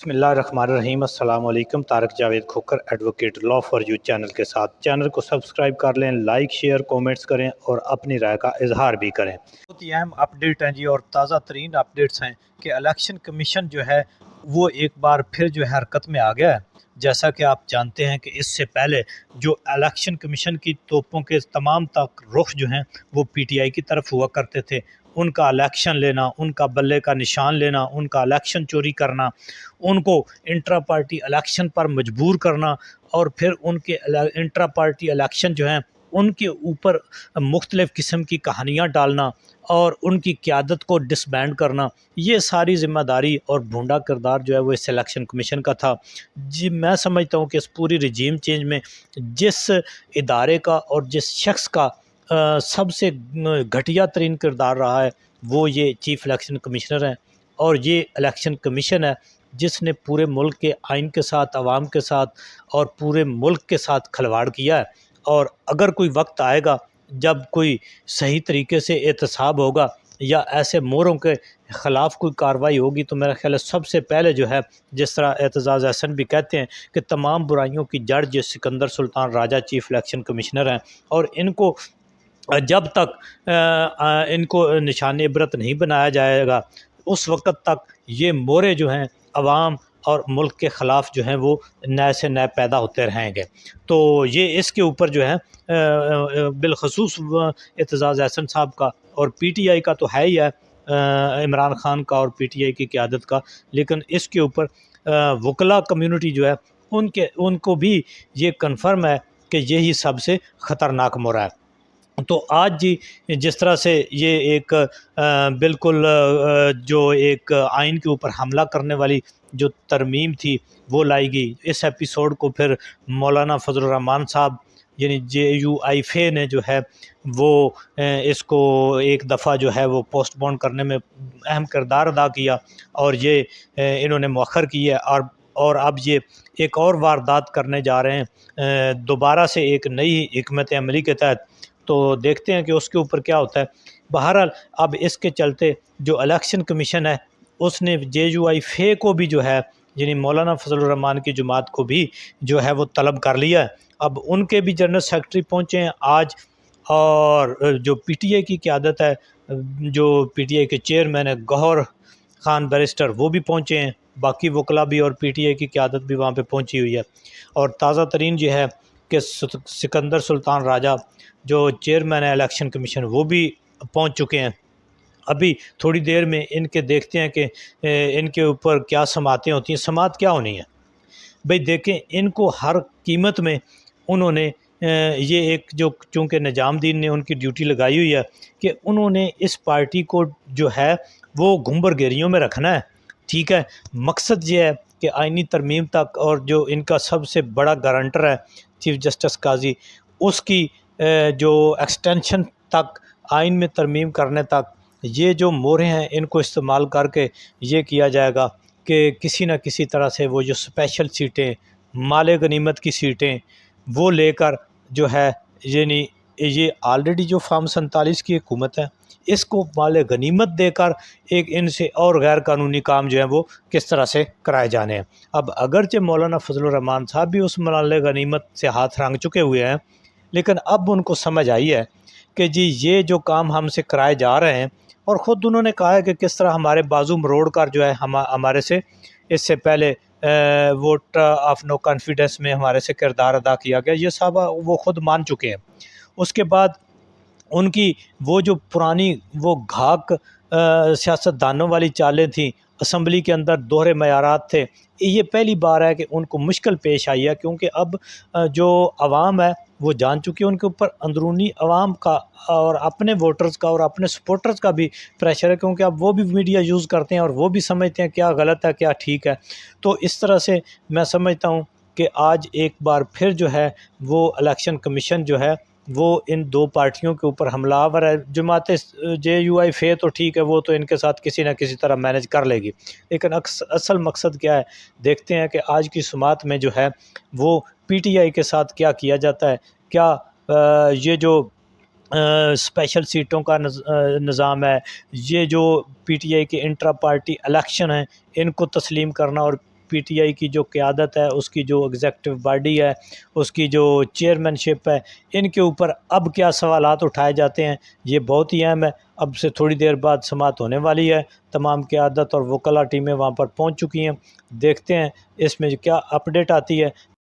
بسم اللہ الرحمن الرحیم۔ السلام علیکم۔ Tariq Javed Khokhar advocate law for you channel کے ساتھ چینل کو سبسکرائب کر لیں، لائک شیئر کومنٹس کریں اور اپنی رائے کا اظہار بھی کریں۔ بہت ہی اہم اپڈیٹ ہیں جی، اور تازہ ترین اپڈیٹس ہیں کہ الیکشن کمیشن جو ہے وہ ایک بار پھر جو ہے حرکت میں آ گیا ہے۔ جیسا کہ آپ جانتے ہیں کہ اس سے پہلے جو الیکشن کمیشن کی توپوں کے تمام تک رخ جو ہیں وہ پی ٹی آئی کی طرف ہوا کرتے تھے۔ ان کا الیکشن لینا، ان کا بلے کا نشان لینا، ان کا الیکشن چوری کرنا، ان کو انٹرا پارٹی الیکشن پر مجبور کرنا، اور پھر ان کے انٹرا پارٹی الیکشن جو ہیں ان کے اوپر مختلف قسم کی کہانیاں ڈالنا اور ان کی قیادت کو ڈس بینڈ کرنا، یہ ساری ذمہ داری اور بھونڈا کردار جو ہے وہ اس الیکشن کمیشن کا تھا۔ جی میں سمجھتا ہوں کہ اس پوری رجیم چینج میں جس ادارے کا اور جس شخص کا سب سے گھٹیا ترین کردار رہا ہے وہ یہ چیف الیکشن کمشنر ہیں، اور یہ الیکشن کمیشن ہے جس نے پورے ملک کے آئین کے ساتھ، عوام کے ساتھ اور پورے ملک کے ساتھ کھلواڑ کیا ہے۔ اور اگر کوئی وقت آئے گا جب کوئی صحیح طریقے سے احتساب ہوگا یا ایسے موروں کے خلاف کوئی کارروائی ہوگی تو میرا خیال ہے سب سے پہلے جو ہے، جس طرح اعتزاز احسن بھی کہتے ہیں کہ تمام برائیوں کی جڑ یہ سکندر سلطان راجہ چیف الیکشن کمشنر ہیں، اور ان کو جب تک ان کو نشان عبرت نہیں بنایا جائے گا اس وقت تک یہ مورے جو ہیں عوام اور ملک کے خلاف جو ہیں وہ نئے سے نئے پیدا ہوتے رہیں گے۔ تو یہ اس کے اوپر جو ہے بالخصوص اعتزاز احسن صاحب کا اور پی ٹی آئی کا تو ہے ہی ہے، عمران خان کا اور پی ٹی آئی کی قیادت کا، لیکن اس کے اوپر وکلا کمیونٹی جو ہے ان کو بھی یہ کنفرم ہے کہ یہی سب سے خطرناک مورا ہے۔ تو آج جی جس طرح سے یہ ایک بالکل جو ایک آئین کے اوپر حملہ کرنے والی جو ترمیم تھی وہ لائی گئی، اس ایپیسوڈ کو پھر مولانا فضل الرحمان صاحب یعنی جے یو آئی فے نے جو ہے وہ اس کو ایک دفعہ جو ہے وہ پوسٹ پون کرنے میں اہم کردار ادا کیا، اور یہ انہوں نے مؤخر کی ہے، اور اب یہ ایک اور واردات کرنے جا رہے ہیں دوبارہ سے ایک نئی حکمت عملی کے تحت۔ تو دیکھتے ہیں کہ اس کے اوپر کیا ہوتا ہے۔ بہرحال اب اس کے چلتے جو الیکشن کمیشن ہے اس نے جے یو آئی فے کو بھی جو ہے یعنی مولانا فضل الرحمان کی جماعت کو بھی جو ہے وہ طلب کر لیا ہے۔ اب ان کے بھی جنرل سیکرٹری پہنچے ہیں آج، اور جو پی ٹی آئی کی قیادت ہے، جو پی ٹی آئی کے چیئرمین ہے گوہر خان بیرسٹر، وہ بھی پہنچے ہیں، باقی وکلا بھی اور پی ٹی آئی کی قیادت بھی وہاں پہ پہنچی ہوئی ہے۔ اور تازہ ترین یہ ہے کہ سکندر سلطان راجہ جو چیئرمین ہے الیکشن کمیشن وہ بھی پہنچ چکے ہیں۔ ابھی تھوڑی دیر میں ان کے دیکھتے ہیں کہ ان کے اوپر کیا سماعتیں ہوتی ہیں۔ سماعت کیا ہونی ہے بھئی؟ دیکھیں، ان کو ہر قیمت میں انہوں نے یہ ایک جو چونکہ نظام دین نے ان کی ڈیوٹی لگائی ہوئی ہے کہ انہوں نے اس پارٹی کو جو ہے وہ گھنبر گیریوں میں رکھنا ہے، ٹھیک ہے۔ مقصد یہ ہے کہ آئینی ترمیم تک، اور جو ان کا سب سے بڑا گارنٹر ہے چیف جسٹس قاضی، اس کی جو ایکسٹینشن تک، آئین میں ترمیم کرنے تک، یہ جو مورے ہیں ان کو استعمال کر کے یہ کیا جائے گا کہ کسی نہ کسی طرح سے وہ جو اسپیشل سیٹیں، مال غنیمت کی سیٹیں وہ لے کر جو ہے، یعنی یہ آلریڈی جو فارم 47 کی حکومت ہے اس کو مال غنیمت دے کر ایک ان سے اور غیر قانونی کام جو ہیں وہ کس طرح سے کرائے جانے ہیں۔ اب اگرچہ مولانا فضل الرحمان صاحب بھی اس مال غنیمت سے ہاتھ رنگ چکے ہوئے ہیں، لیکن اب ان کو سمجھ آئی ہے کہ جی یہ جو کام ہم سے کرائے جا رہے ہیں، اور خود انہوں نے کہا ہے کہ کس طرح ہمارے بازو مروڑ کر جو ہے ہمارے سے اس سے پہلے ووٹ آف نو کانفیڈنس میں ہمارے سے کردار ادا کیا گیا، یہ صاحب وہ خود مان چکے ہیں۔ اس کے بعد ان کی وہ جو پرانی وہ گھاک سیاست دانوں والی چالیں تھیں، اسمبلی کے اندر دوہرے معیارات تھے، یہ پہلی بار ہے کہ ان کو مشکل پیش آئی ہے، کیونکہ اب جو عوام ہے وہ جان چکی ہے، ان کے اوپر اندرونی عوام کا اور اپنے ووٹرز کا اور اپنے سپورٹرز کا بھی پریشر ہے، کیونکہ اب وہ بھی میڈیا یوز کرتے ہیں اور وہ بھی سمجھتے ہیں کیا غلط ہے کیا ٹھیک ہے۔ تو اس طرح سے میں سمجھتا ہوں کہ آج ایک بار پھر جو ہے وہ الیکشن کمیشن جو ہے وہ ان دو پارٹیوں کے اوپر حملہ آور ہے۔ جماعت جے یو آئی فے تو ٹھیک ہے، وہ تو ان کے ساتھ کسی نہ کسی طرح مینج کر لے گی، لیکن اصل مقصد کیا ہے دیکھتے ہیں کہ آج کی سماعت میں جو ہے وہ پی ٹی آئی کے ساتھ کیا کیا جاتا ہے۔ کیا یہ جو اسپیشل سیٹوں کا نظام ہے، یہ جو پی ٹی آئی کے انٹرا پارٹی الیکشن ہیں ان کو تسلیم کرنا، اور پی ٹی آئی کی جو قیادت ہے، اس کی جو ایگزیکٹو باڈی ہے، اس کی جو چیئرمین شپ ہے، ان کے اوپر اب کیا سوالات اٹھائے جاتے ہیں، یہ بہت ہی اہم ہے۔ اب سے تھوڑی دیر بعد سماعت ہونے والی ہے، تمام قیادت اور وکلا ٹیمیں وہاں پر پہنچ چکی ہیں، دیکھتے ہیں اس میں کیا اپڈیٹ آتی ہے۔